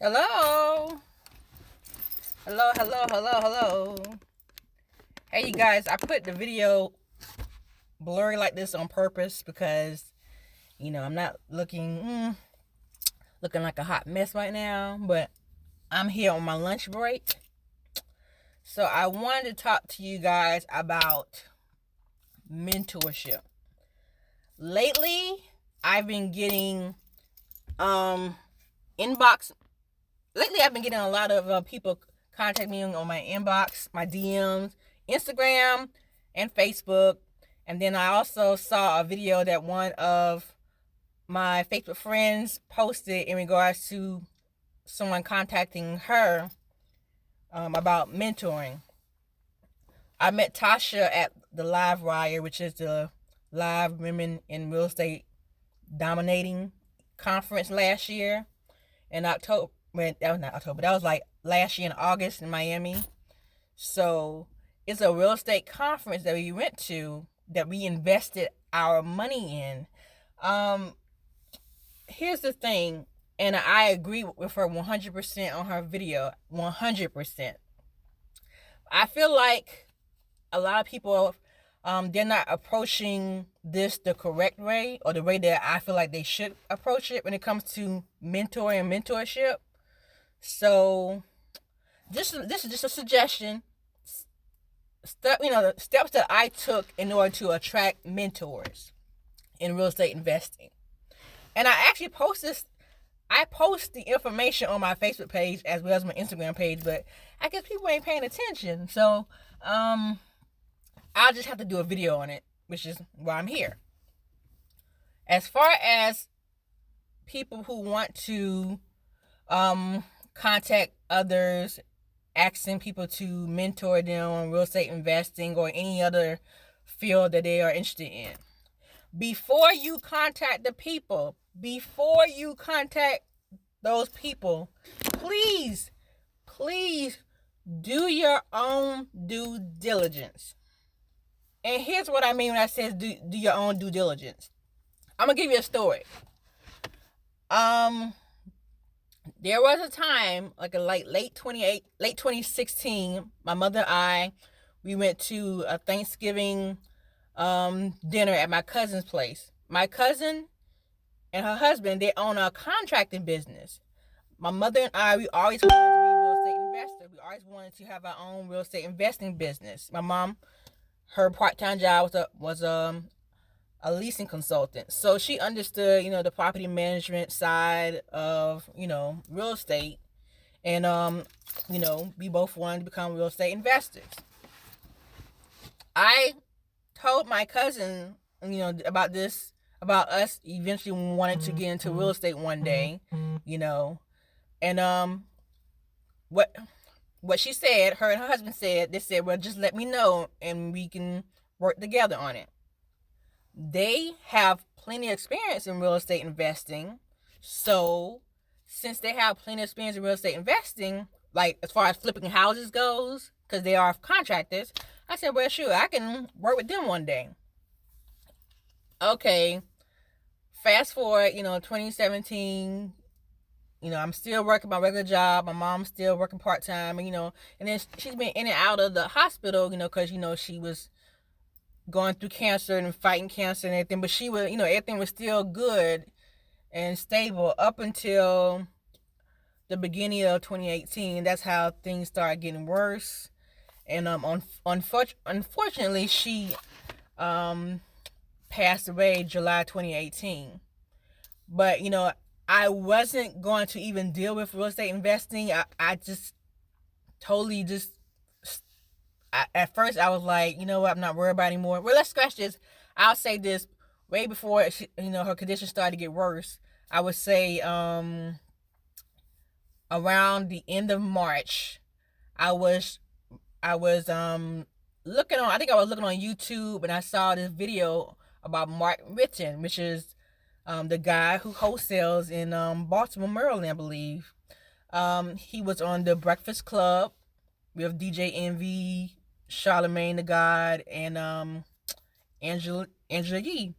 Hello. Hello, hello, hello, hello. Hey, you guys, I put the video blurry like this on purpose because, I'm not looking like a hot mess right now, but I'm here on my lunch break. So I wanted to talk to you guys about mentorship. Lately, I've been getting inbox. Lately, I've been getting a lot of people contact me on my inbox, my DMs, Instagram, and Facebook. And then I also saw a video that one of my Facebook friends posted in regards to someone contacting her about mentoring. I met Tasha at the Live Wire, which is the Live Women in Real Estate Dominating Conference last year in October. That was not October. That was like last year in August in Miami. So it's a real estate conference that we went to that we invested our money in. Here's the thing, and I agree with her 100% on her video. 100%. I feel like a lot of people, they're not approaching this the correct way, or the way that I feel like they should approach it when it comes to mentoring and mentorship. So this is just a suggestion. The steps that I took in order to attract mentors in real estate investing. And I actually post the information on my Facebook page as well as my Instagram page, but I guess people ain't paying attention. So I'll just have to do a video on it, which is why I'm here. As far as people who want to contact others, asking people to mentor them on real estate investing or any other field that they are interested in. Before you contact those people, please do your own due diligence. And here's what I mean when I say do your own due diligence. I'm gonna give you a story. There was a time, like late 2016, my mother and I, we went to a Thanksgiving dinner at my cousin's place. My cousin and her husband, they own a contracting business. My mother and I, we always wanted to be real estate investors. We always wanted to have our own real estate investing business. My mom, her part-time job was a leasing consultant. So she understood, the property management side of, real estate. And, we both wanted to become real estate investors. I told my cousin, about this, about us eventually wanted to get into real estate one day, and what she said, her and her husband said, they said, well, just let me know and we can work together on it. They have plenty of experience in real estate investing. So since they have plenty of experience in real estate investing, like as far as flipping houses goes, because they are contractors, I said, well, sure, I can work with them one day. Okay, fast forward, 2017, I'm still working my regular job. My mom's still working part-time, and then she's been in and out of the hospital, because, she was going through cancer and fighting cancer and everything, but she was, everything was still good and stable up until the beginning of 2018. That's how things started getting worse. And unfortunately, she passed away July 2018. But, I wasn't going to even deal with real estate investing. I just totally at first I was like, you know what, I'm not worried about it anymore. Well, let's scratch this. I'll say this. Way before she, her condition started to get worse, I would say around the end of March, I was looking on, I think I was looking on YouTube, and I saw this video about Mark Ritton, which is the guy who wholesales in Baltimore, Maryland, I believe. He was on the Breakfast Club with DJ Envy, Charlemagne the God, and Angela Yee.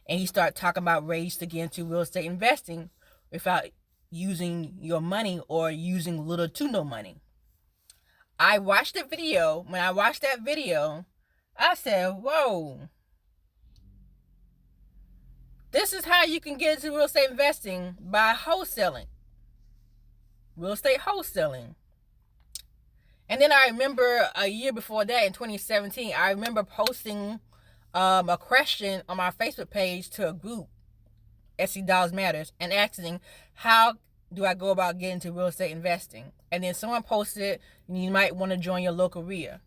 And he started talking about ways to get into real estate investing without using your money or using little to no money. I watched the video. When I watched that video, I said, whoa, this is how you can get into real estate investing, by wholesaling. Real estate wholesaling. And then I remember a year before that, in 2017, I remember posting a question on my Facebook page to a group, SC Dollars Matters, and asking, how do I go about getting into real estate investing? And then someone posted, you might want to join your local REIA.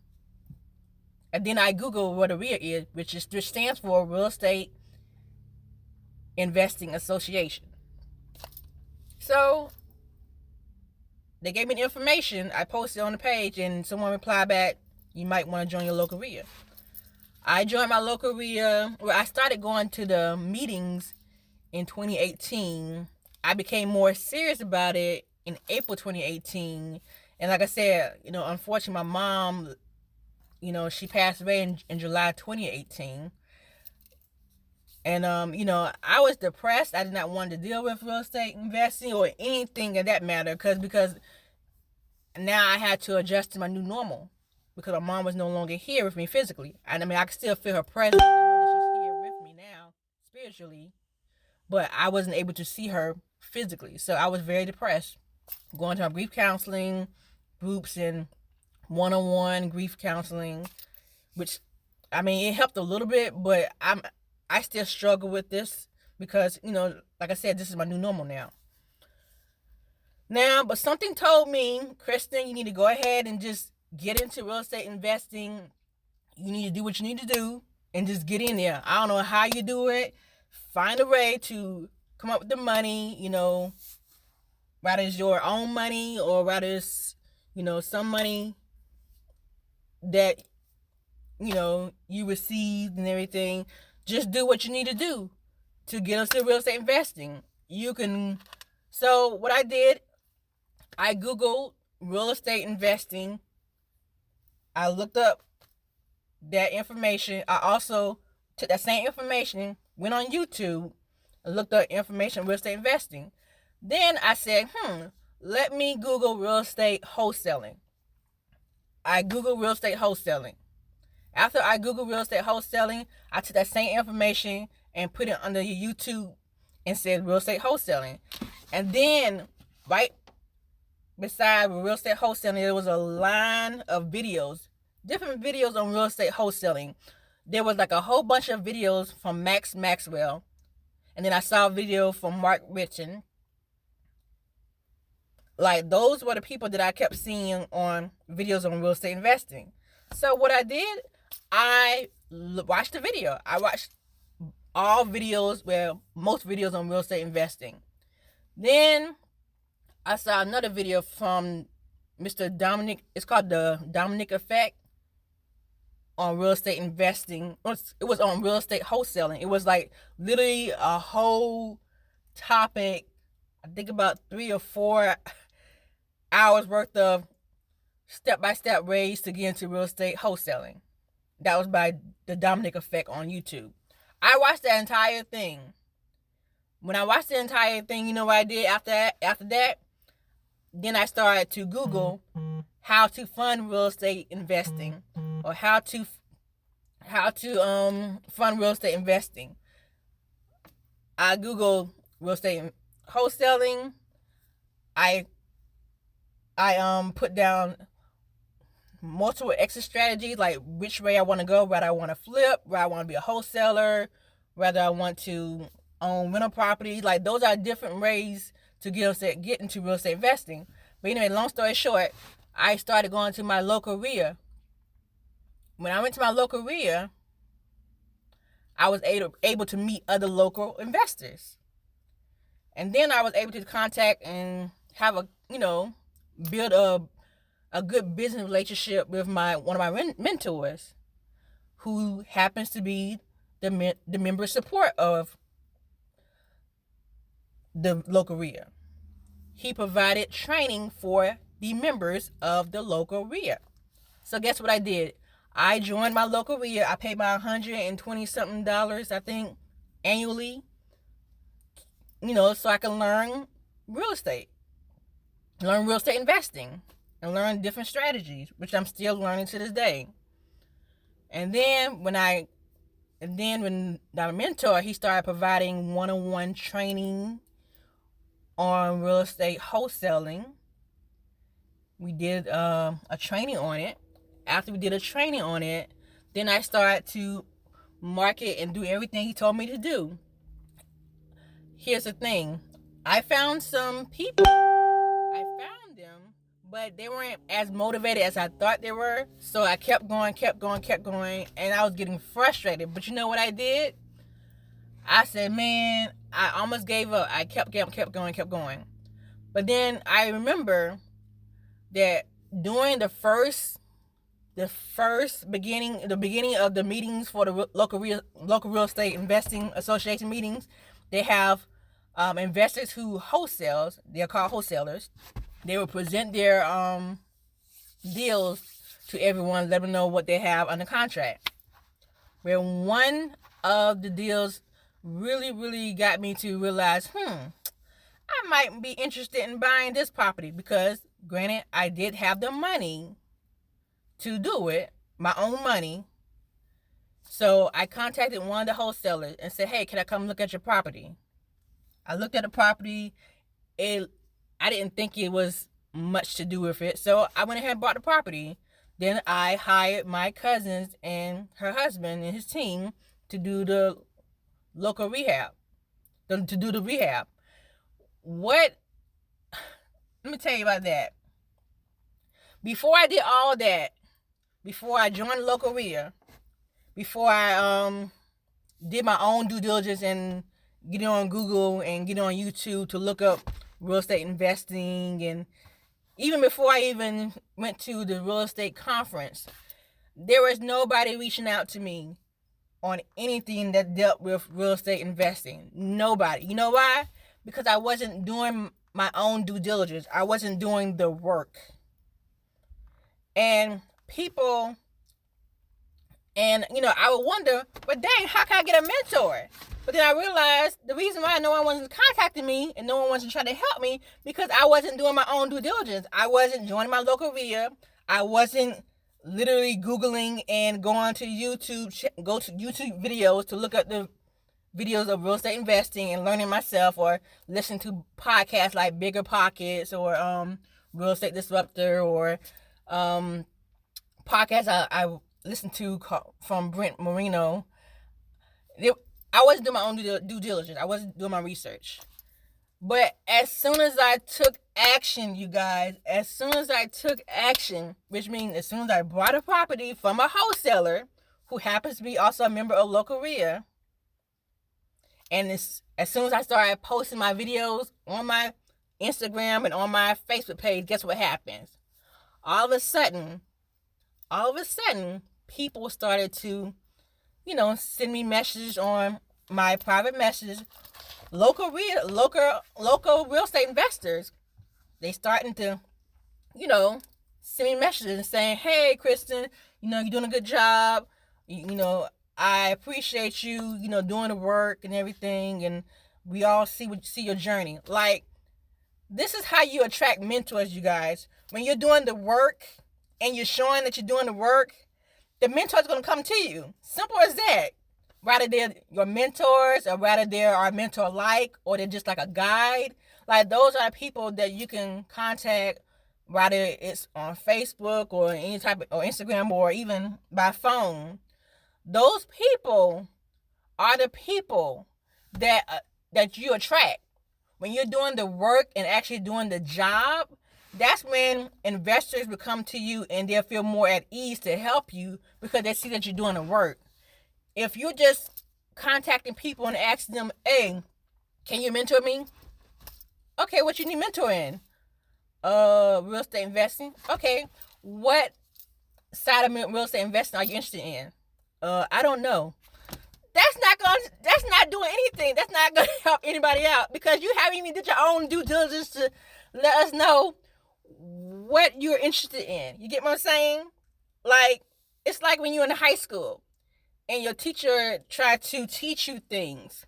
And then I Googled what a REIA is, which stands for Real Estate Investing Association. So they gave me the information. I posted on the page, and someone replied back, you might want to join your local REIA. I joined my local REIA. Well, I started going to the meetings in 2018. I became more serious about it in April 2018. And like I said, unfortunately, my mom, she passed away in July 2018. And, I was depressed. I did not want to deal with real estate investing or anything of that matter because now I had to adjust to my new normal because my mom was no longer here with me physically. And I could still feel her presence. I know that she's here with me now spiritually, but I wasn't able to see her physically. So I was very depressed, going to my grief counseling groups and one-on-one grief counseling, which, it helped a little bit, but I still struggle with this because, like I said, this is my new normal now. But something told me, Kristen, you need to go ahead and just get into real estate investing. You need to do what you need to do and just get in there. I don't know how you do it. Find a way to come up with the money, whether it's your own money or whether it's, some money that, you received and everything. Just do what you need to do to get into real estate investing. So what I did, I Googled real estate investing. I looked up that information. I also took that same information, went on YouTube, and looked up information on real estate investing. Then I said, let me Google real estate wholesaling. I Googled real estate wholesaling. After I Googled real estate wholesaling, I took that same information and put it under YouTube and said real estate wholesaling. And then right beside real estate wholesaling, there was a line of videos, different videos on real estate wholesaling. There was like a whole bunch of videos from Max Maxwell. And then I saw a video from Mark Richin. Like, those were the people that I kept seeing on videos on real estate investing. So what I did, I watched the video. I watched all videos, most videos on real estate investing. Then I saw another video from Mr. Dominic. It's called the Dominic Effect on real estate investing. It was on real estate wholesaling. It was like literally a whole topic. I think about 3 or 4 hours worth of step-by-step ways to get into real estate wholesaling. That was by the Dominic Effect on YouTube. I watched the entire thing. When I watched the entire thing, you know what I did after that? Then I started to Google how to fund real estate investing or how to fund real estate investing. I Googled real estate wholesaling. I put down multiple exit strategies, like which way I want to go, whether I want to flip, whether I want to be a wholesaler, whether I want to own rental properties. Like, those are different ways to get into real estate investing. But anyway, long story short, I started going to my local REIA. When I went to my local REIA, I was able to meet other local investors. And then I was able to contact and have build a good business relationship with one of my mentors, who happens to be the member support of the local REIA. He provided training for the members of the local REIA. So guess what I did? I joined my local REIA. I paid my $120 something, I think, annually, so I can learn real estate, learn real estate investing, and learn different strategies, which I'm still learning to this day. And then when my mentor, he started providing one-on-one training on real estate wholesaling. We did a training on it. After we did a training on it, then I started to market and do everything he told me to do. Here's the thing. I found some people. I found them, but they weren't as motivated as I thought they were. So I kept going, and I was getting frustrated. But you know what I did? I said, man, I almost gave up. I kept going. But then I remember that during the beginning of the meetings for the local real estate investing association meetings, they have investors who wholesales. They're called wholesalers. They will present their deals to everyone, let them know what they have under contract. Where one of the deals really got me to realize, I might be interested in buying this property, because granted, I did have the money to do it, my own money. So I contacted one of the wholesalers and said, hey, can I come look at your property? I looked at the property. I didn't think it was much to do with it, so I went ahead and bought the property. Then I hired my cousins and her husband and his team to do the local rehab, to do the rehab. Let me tell you about that. Before I did all that, before I joined local REIA, before I did my own due diligence and get on Google and get on YouTube to look up real estate investing, and even before I even went to the real estate conference, there was nobody reaching out to me on anything that dealt with real estate investing. Nobody. You know why? Because I wasn't doing my own due diligence. I wasn't doing the work. And people, and I would wonder, but dang, how can I get a mentor? But then I realized the reason why no one wasn't contacting me and no one wasn't trying to help me, because I wasn't doing my own due diligence. I wasn't joining my local REIA. I wasn't literally Googling and going to YouTube videos to look up the videos of real estate investing and learning myself, or listen to podcasts like Bigger Pockets or Real Estate Disruptor, or podcasts I listened to from Brent Marino. I wasn't doing my own due diligence. I wasn't doing my research. But as soon as I took action, you guys, which means as soon as I bought a property from a wholesaler who happens to be also a member of local REIA, and as soon as I started posting my videos on my Instagram and on my Facebook page, guess what happens? All of a sudden, people started to, send me messages on my private messages. Local real estate investors, they starting to, send me messages saying, hey, Kristen, you're doing a good job. I appreciate you, doing the work and everything. And we all see your journey. Like, this is how you attract mentors, you guys. When you're doing the work and you're showing that you're doing the work, the mentor is going to come to you. Simple as that. Rather they're your mentors, or rather they are mentor-like, or they're just like a guide. Like, those are people that you can contact, whether it's on Facebook or any type of, or Instagram, or even by phone. Those people are the people that you attract. When you're doing the work and actually doing the job, that's when investors will come to you and they'll feel more at ease to help you, because they see that you're doing the work. If you're just contacting people and asking them, hey, can you mentor me? Okay, what you need mentoring? Real estate investing. Okay, what side of real estate investing are you interested in? I don't know. That's not doing anything. That's not gonna help anybody out, because you haven't even did your own due diligence to let us know what you're interested in. You get what I'm saying? Like, it's like when you're in high school and your teacher tried to teach you things.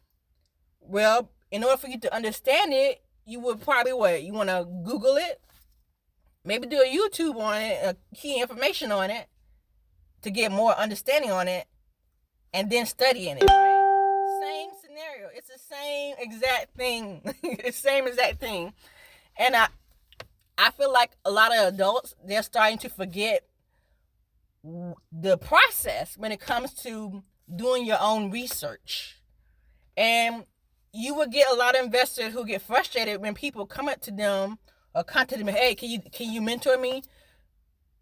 Well, in order for you to understand it, you would probably you want to Google it, maybe do a YouTube on it, key information on it to get more understanding on it, and then studying it, right? Same scenario. It's the same exact thing. It's the same exact thing. And I feel like a lot of adults, they're starting to forget the process when it comes to doing your own research. And you will get a lot of investors who get frustrated when people come up to them or contact them, hey, can you mentor me?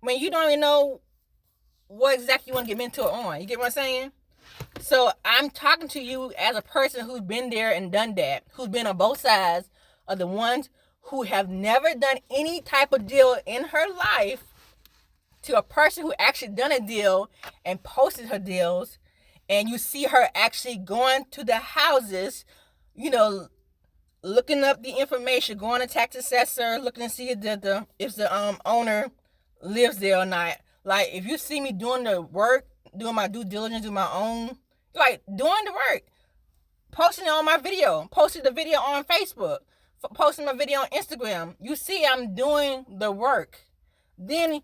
When you don't even know what exactly you want to get mentored on. You get what I'm saying? So I'm talking to you as a person who's been there and done that, who's been on both sides of the ones who have never done any type of deal in her life to a person who actually done a deal and posted her deals, and you see her actually going to the houses, looking up the information, going to tax assessor, looking to see if the owner lives there or not. Like, if you see me doing the work, doing my due diligence, doing my own, like, doing the work, posting it on my video, posting the video on Facebook, posting my video on Instagram, you see I'm doing the work. Then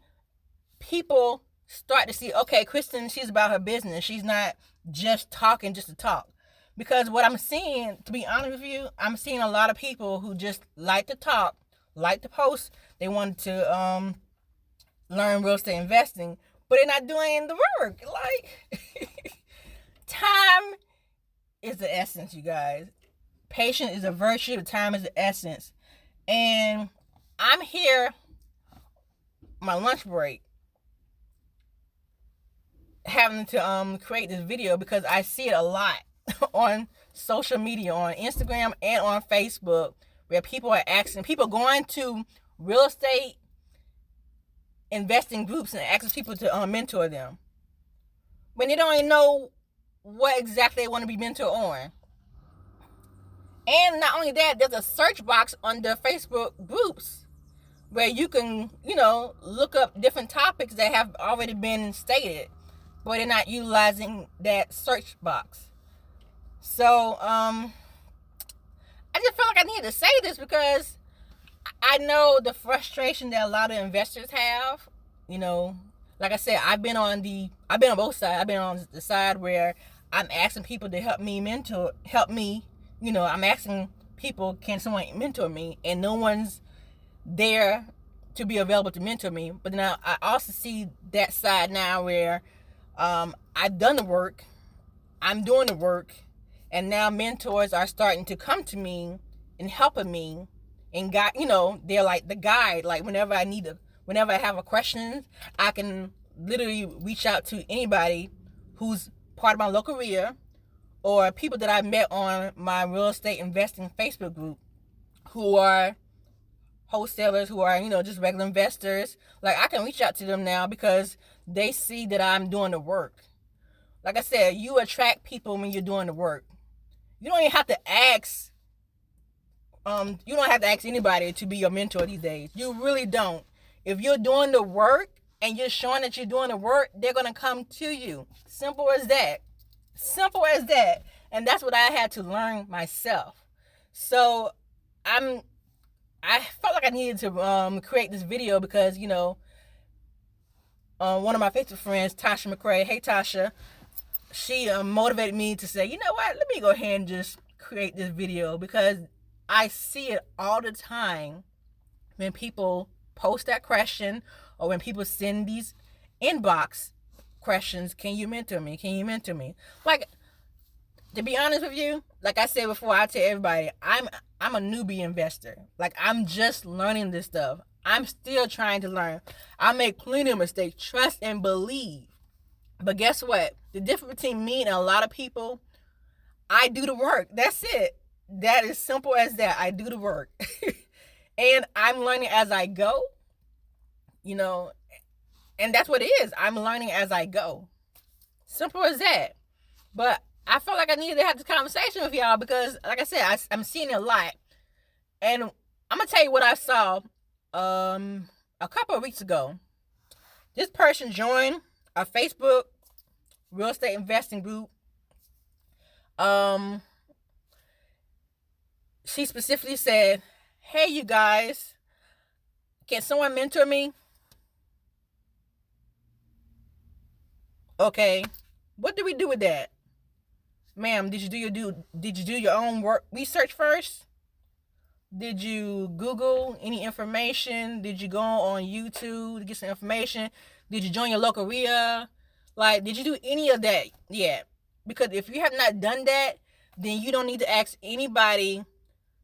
people start to see, okay, Kristen, she's about her business. She's not just talking just to talk. Because what I'm seeing, to be honest with you, I'm seeing a lot of people who just like to talk, like to post. They want to learn real estate investing, but they're not doing the work. Like, time is the essence, you guys. Patience is a virtue. Time is the essence. And I'm here, my lunch break, having to create this video because I see it a lot on social media, on Instagram and on Facebook, where people are asking, people going to real estate investing groups and asking people to mentor them when they don't even know what exactly they want to be mentored on. And not only that, there's a search box under Facebook groups where you can, look up different topics that have already been stated, but they're not utilizing that search box. So, I just felt like I needed to say this because I know the frustration that a lot of investors have. Like I said, I've been on both sides. I've been on the side where I'm asking people to help me. I'm asking people, can someone mentor me? And no one's there to be available to mentor me. But now I also see that side now where I've done the work, I'm doing the work, and now mentors are starting to come to me and helping me and guide, they're like the guide. Like, whenever I have a question, I can literally reach out to anybody who's part of my local area or people that I met on my real estate investing Facebook group who are wholesalers, who are, just regular investors. Like, I can reach out to them now because they see that I'm doing the work. Like I said, you attract people when you're doing the work. You don't even have to ask. You don't have to ask anybody to be your mentor these days. You really don't. If you're doing the work and you're showing that you're doing the work, they're going to come to you. Simple as that. Simple as that. And that's what I had to learn myself. So I felt like I needed to create this video because, one of my Facebook friends, Tasha McCray, hey Tasha, she motivated me to say, you know what, let me go ahead and just create this video because I see it all the time when people post that question or when people send these inbox questions, can you mentor me? Can you mentor me? Like, to be honest with you, like I said before, I tell everybody, I'm a newbie investor. Like, I'm just learning this stuff. I'm still trying to learn. I make plenty of mistakes, trust and believe. But guess what? The difference between me and a lot of people, I do the work. That's it. That is simple as that. I do the work. And I'm learning as I go, and that's what it is. I'm learning as I go. Simple as that. But I felt like I needed to have this conversation with y'all because, like I said, I'm seeing it a lot. And I'm going to tell you what I saw a couple of weeks ago. This person joined a Facebook real estate investing group. She specifically said, hey, you guys, can someone mentor me? Okay, what do we do with that? Ma'am, did you do your own work research first? Did you Google any information? Did you go on YouTube to get some information? Did you join your local RIA? Like, did you do any of that yet? Because if you have not done that, then you don't need to ask anybody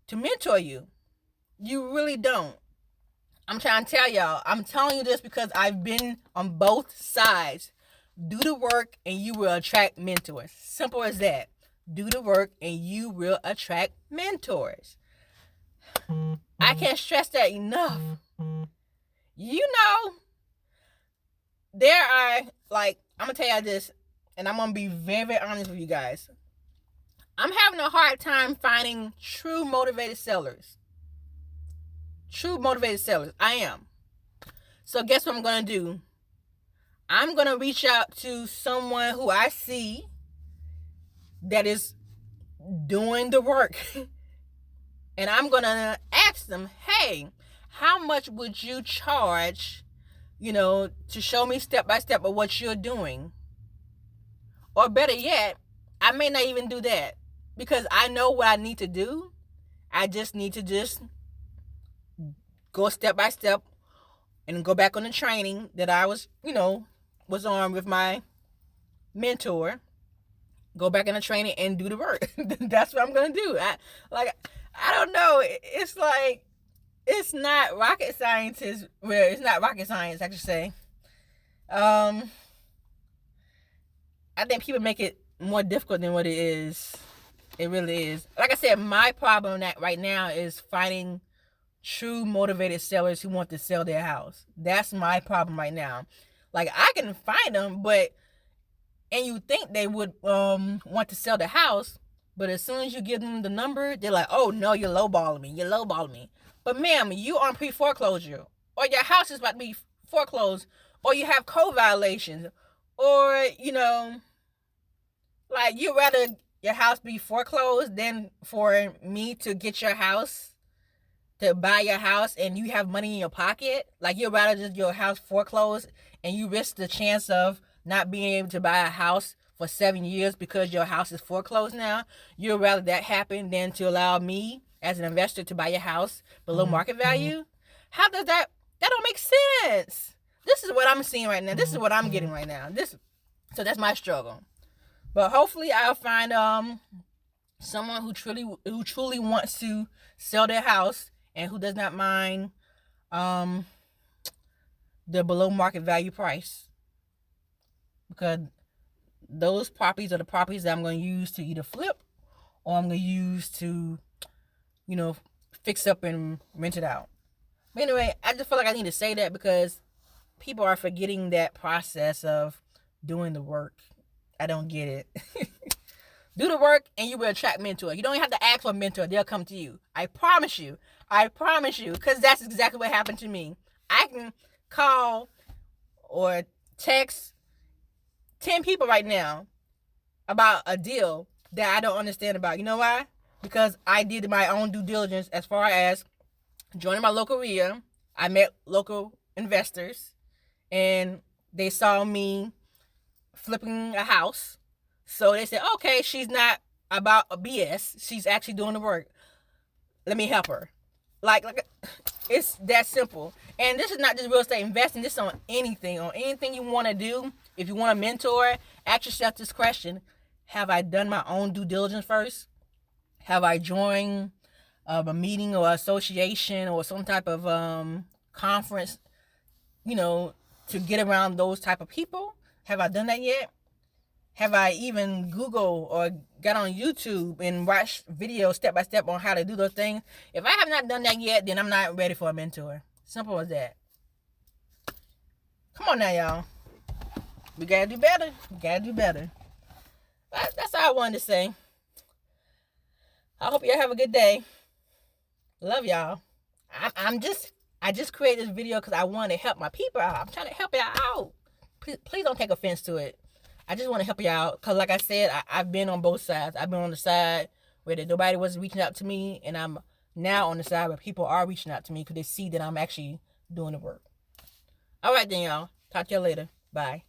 to mentor you. You really don't. I'm trying to tell y'all. I'm telling you this because I've been on both sides. Do the work and you will attract mentors. Simple as that. Do the work and you will attract mentors. I can't stress that enough. You know, there are, like, I'm going to tell you this, and I'm going to be very, very honest with you guys. I'm having a hard time finding true motivated sellers. True motivated sellers. I am. So guess what I'm going to do? I'm going to reach out to someone who I see that is doing the work. And I'm going to ask them, hey, how much would you charge, to show me step by step of what you're doing? Or better yet, I may not even do that because I know what I need to do. I just need to go step by step and go back on the training that I was on with my mentor. Go back in the training and do the work. That's what I'm going to do. I don't know. It's like, it's not rocket science. It's not rocket science, I should say. I think people make it more difficult than what it is. It really is. Like I said, my problem right now is finding true motivated sellers who want to sell their house. That's my problem right now. Like, I can find them, and you think they would want to sell the house, but as soon as you give them the number, they're like, oh no, you're lowballing me. But ma'am, you on pre-foreclosure, or your house is about to be foreclosed, or you have code violations, or, like, you'd rather your house be foreclosed than for me to get your house, to buy your house, and you have money in your pocket. Like, you'd rather just your house foreclosed and you risk the chance of not being able to buy a house for 7 years because your house is foreclosed now. You'd rather that happen than to allow me as an investor to buy your house below market value. How does that don't make sense? This is what I'm seeing right now. This is what I'm getting right now. So that's my struggle. But hopefully I'll find someone who truly wants to sell their house and who does not mind the below market value price. Because those properties are the properties that I'm going to use to either flip or I'm going to use to, fix up and rent it out. But anyway, I just feel like I need to say that because people are forgetting that process of doing the work. I don't get it. Do the work and you will attract mentors. You don't have to ask for a mentor. They'll come to you. I promise you. Because that's exactly what happened to me. I can call or text 10 people right now about a deal that I don't understand about. You know why? Because I did my own due diligence as far as joining my local RIA. I met local investors and they saw me flipping a house. So they said, okay, she's not about a BS. She's actually doing the work. Let me help her. Like it's that simple. And this is not just real estate investing. This is on anything you want to do. If you want a mentor, ask yourself this question. Have I done my own due diligence first? Have I joined a meeting or association or some type of conference, to get around those type of people? Have I done that yet? Have I even Googled or got on YouTube and watched videos step by step on how to do those things? If I have not done that yet, then I'm not ready for a mentor. Simple as that. Come on now, y'all. We gotta do better. That's all I wanted to say. I hope y'all have a good day. Love y'all. I just created this video because I want to help my people out. I'm trying to help y'all out. Please don't take offense to it. I just want to help you out because, like I said, I've been on both sides. I've been on the side where nobody was reaching out to me, and I'm now on the side where people are reaching out to me because they see that I'm actually doing the work. All right then, y'all. Talk to y'all later. Bye.